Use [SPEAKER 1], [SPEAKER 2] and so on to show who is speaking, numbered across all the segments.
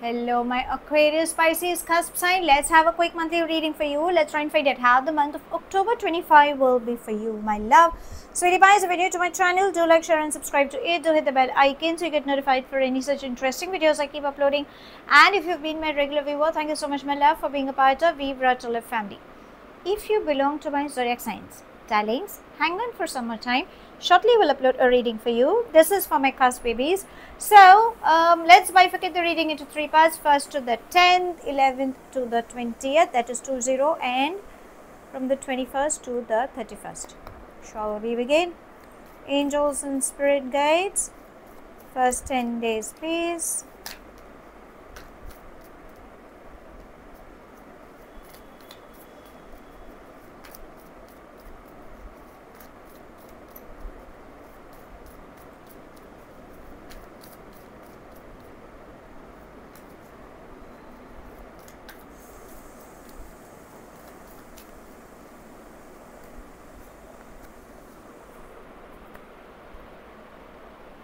[SPEAKER 1] Hello, my Aquarius, Pisces, cusp sign. Let's have a quick monthly reading for you. Let's try and find out how the month of October 25 will be for you, my love. Sweetie pies, if you're new to my channel, do like, share and subscribe to it. Do hit the bell icon so you get notified for any such interesting videos I keep uploading. And if you've been my regular viewer, thank you so much, my love, for being a part of Vibra to Live family. If you belong to my zodiac signs, darlings, hang on for some more time. Shortly we'll upload a reading for you. This is for my cusp babies. So let's bifurcate the reading into three parts. First to the 10th, 11th to the 20th, that is 20, and from the 21st to the 31st. Shall we begin? Angels and spirit guides. First 10 days, please.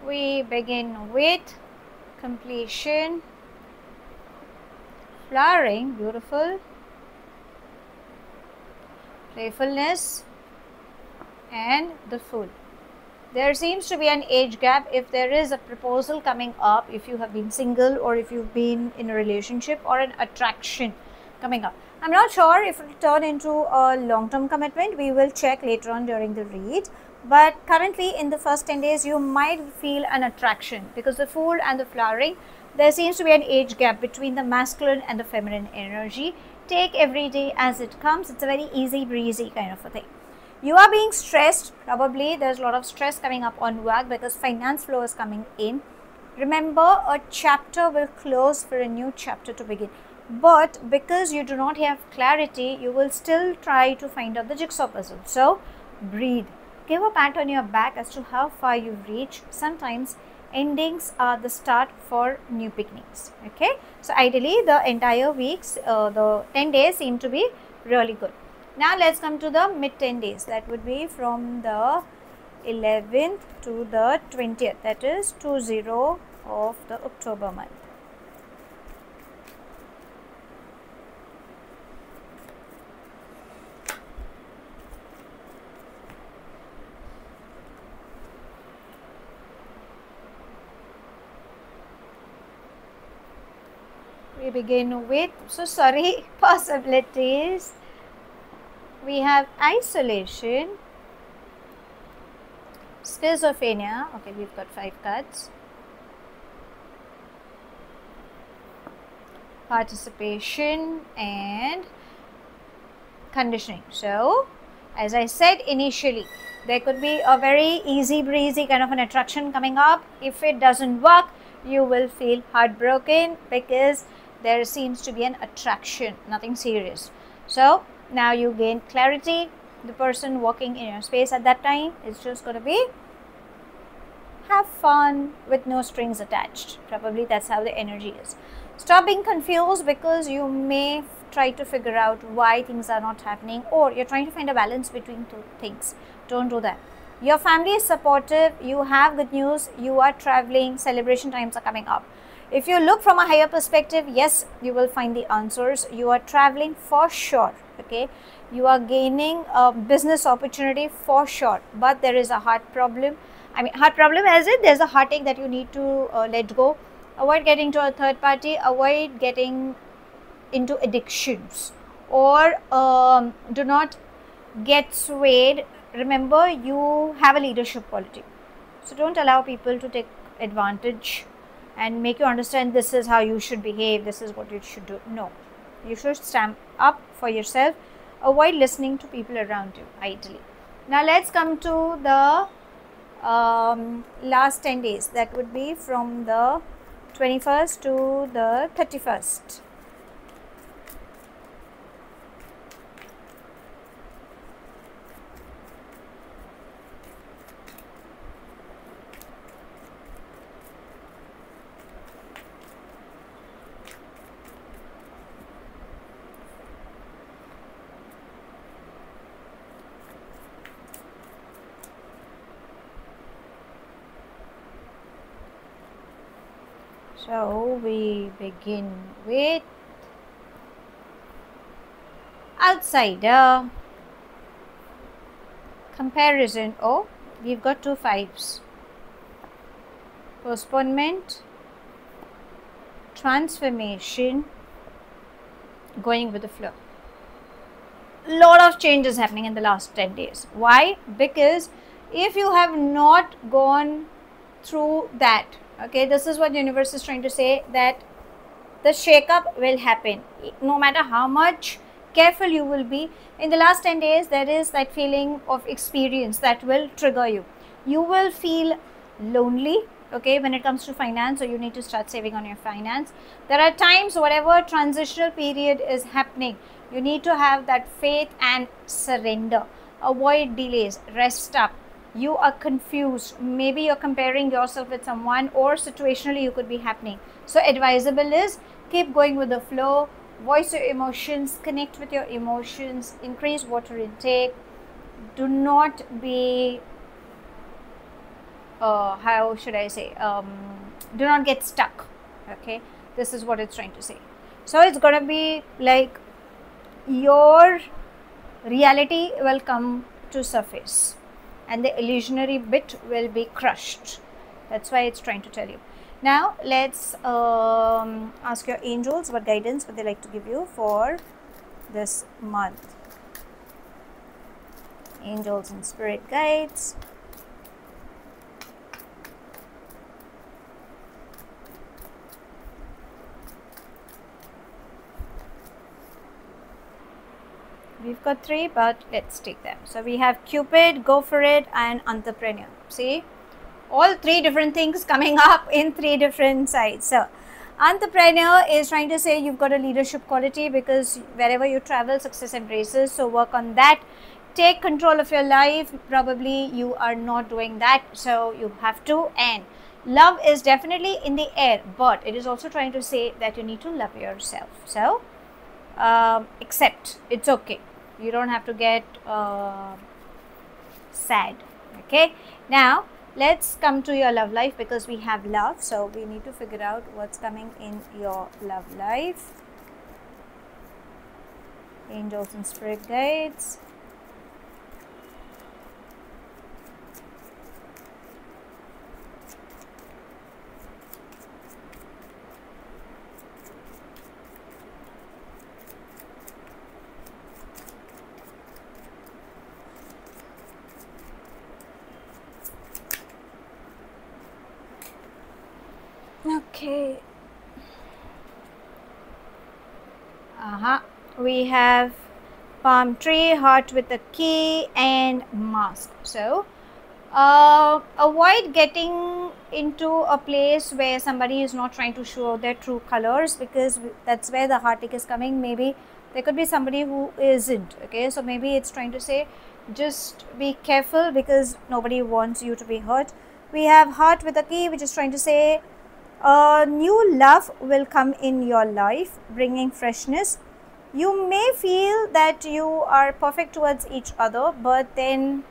[SPEAKER 1] We begin with completion, flowering, beautiful, playfulness, and the Fool. There seems to be an age gap. If there is a proposal coming up, if you have been single or if you've been in a relationship, or an attraction coming up, I'm not sure if it will turn into a long-term commitment. We will check later on during the read. But currently in the first 10 days, you might feel an attraction because the Fool and the flowering, there seems to be an age gap between the masculine and the feminine energy. Take every day as it comes. It's a very easy breezy kind of a thing. You are being stressed. Probably there's a lot of stress coming up on work because finance flow is coming in. Remember, a chapter will close for a new chapter to begin. But because you do not have clarity, you will still try to find out the jigsaw puzzle. So breathe. Give a pat on your back as to how far you've reached. Sometimes endings are the start for new beginnings. Okay. So ideally the entire weeks, the 10 days seem to be really good. Now let's come to the mid 10 days. That would be from the 11th to the 20th. That is 20 of the October month. We begin with, possibilities. We have isolation, schizophrenia. Okay, we've got 5 cards. Participation and conditioning. So, as I said initially, there could be a very easy breezy kind of an attraction coming up. If it doesn't work, you will feel heartbroken because there seems to be an attraction, nothing serious. So now you gain clarity. The person walking in your space at that time is just going to be have fun with no strings attached. Probably that's how the energy is. Stop being confused because you may try to figure out why things are not happening, or you're trying to find a balance between two things. Don't do that. Your family is supportive. You have good news. You are traveling. Celebration times are coming up. If you look from a higher perspective, yes, you will find the answers. You are traveling for sure. Okay. You are gaining a business opportunity for sure. But there is a heart problem. I mean, heart problem as in there's a heartache that you need to let go. Avoid getting to a third party. Avoid getting into addictions, or do not get swayed. Remember, you have a leadership quality. So don't allow people to take advantage and make you understand this is how you should behave, this is what you should do. No, you should stand up for yourself. Avoid listening to people around you, ideally. Now let's come to the last 10 days. That would be from the 21st to the 31st. So we begin with outsider, comparison. Oh, we've got 2 5s. Postponement, transformation, going with the flow. Lot of changes happening in the last 10 days. Why? Because if you have not gone through that, okay, this is what the universe is trying to say, that the shake-up will happen no matter how much careful you will be. In the last 10 days, there is that feeling of experience that will trigger you. You will feel lonely, okay, when it comes to finance, so you need to start saving on your finance. There are times, whatever transitional period is happening, you need to have that faith and surrender. Avoid delays, rest up. You are confused, maybe you're comparing yourself with someone, or situationally you could be happening. So advisable is keep going with the flow, voice your emotions, connect with your emotions, increase water intake. Do not be how should I say, do not get stuck, okay, this is what it's trying to say. So it's going to be like your reality will come to surface and the illusionary bit will be crushed. That's why it's trying to tell you. Now let's ask your angels what guidance would they like to give you for this month. Angels and spirit guides. We've got 3, but let's take them. So we have Cupid, go for it, and entrepreneur. See, all 3 different things coming up in 3 different sides. So entrepreneur is trying to say you've got a leadership quality, because wherever you travel, success embraces. So work on that. Take control of your life. Probably you are not doing that, so you have to. And love is definitely in the air, but it is also trying to say that you need to love yourself. So accept, it's okay. You don't have to get sad, okay. Now let's come to your love life, because we have love, so we need to figure out what's coming in your love life. Angels and spirit guides. Okay. We have palm tree, heart with a key, and mask. So avoid getting into a place where somebody is not trying to show their true colors, because that's where the heartache is coming. Maybe there could be somebody who isn't, okay. So maybe it's trying to say just be careful, because nobody wants you to be hurt. We have heart with a key, which is trying to say new love will come in your life, bringing freshness. You may feel that you are perfect towards each other, but then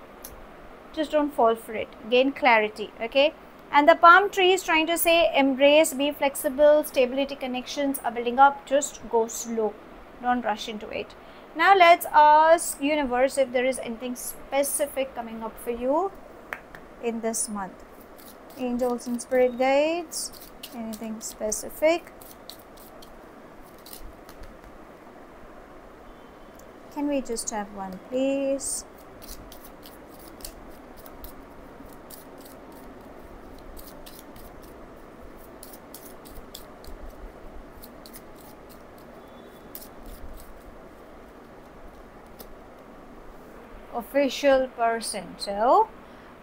[SPEAKER 1] just don't fall for it. Gain clarity, okay. And the palm tree is trying to say embrace, be flexible, stability connections are building up. Just go slow, don't rush into it. Now let's ask universe if there is anything specific coming up for you in this month. Angels and spirit guides, anything specific? Can we just have one, please? Official person. So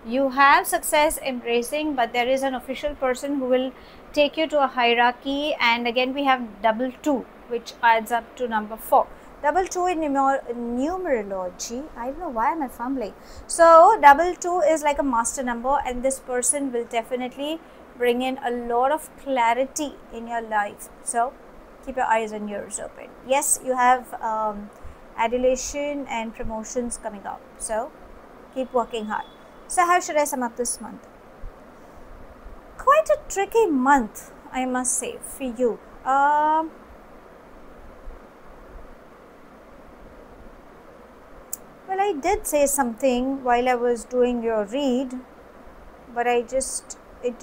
[SPEAKER 1] you have success embracing, but there is an official person who will take you to a hierarchy. And again we have double 2, which adds up to number 4. Double 2 in numerology, I don't know why am I fumbling. So double 2 is like a master number, and this person will definitely bring in a lot of clarity in your life. So keep your eyes and ears open. Yes, you have adulation and promotions coming up, so keep working hard. So how should I sum up this month? Quite a tricky month, I must say for you. Well, I did say something while I was doing your read, but it just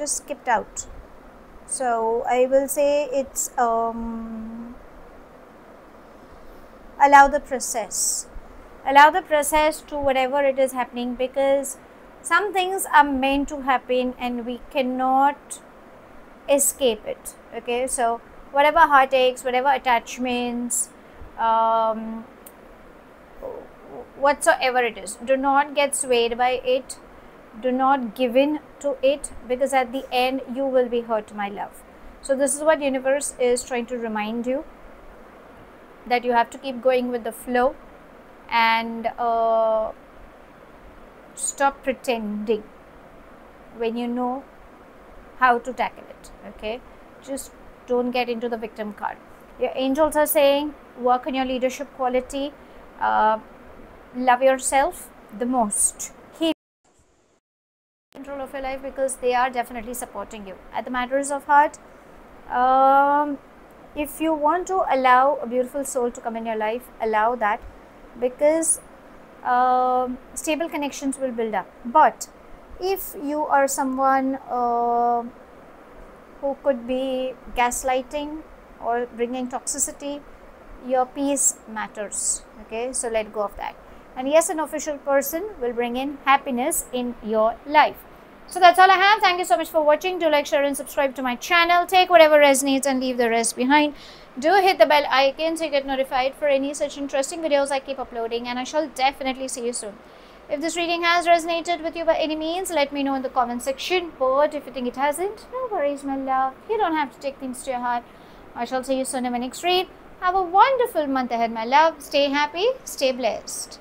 [SPEAKER 1] skipped out. So I will say it's allow the process. Allow the process to whatever it is happening, because some things are meant to happen and we cannot escape it. Okay, so whatever heartaches, whatever attachments, whatsoever it is, do not get swayed by it, do not give in to it, because at the end you will be hurt, my love. So this is what universe is trying to remind you, that you have to keep going with the flow and stop pretending when you know how to tackle it. Okay, just don't get into the victim card. Your angels are saying work on your leadership quality, love yourself the most, keep control of your life, because they are definitely supporting you at the matters of heart. If you want to allow a beautiful soul to come in your life, allow that, because stable connections will build up. But if you are someone who could be gaslighting or bringing toxicity, your peace matters. Okay, so let go of that. And yes, an official person will bring in happiness in your life. So that's all I have. Thank you so much for watching. Do like, share and subscribe to my channel. Take whatever resonates and leave the rest behind. Do hit the bell icon so you get notified for any such interesting videos I keep uploading, and I shall definitely see you soon. If this reading has resonated with you by any means, let me know in the comment section. But if you think it hasn't, no worries, my love. You don't have to take things to your heart. I shall see you soon in my next read. Have a wonderful month ahead, my love. Stay happy, stay blessed.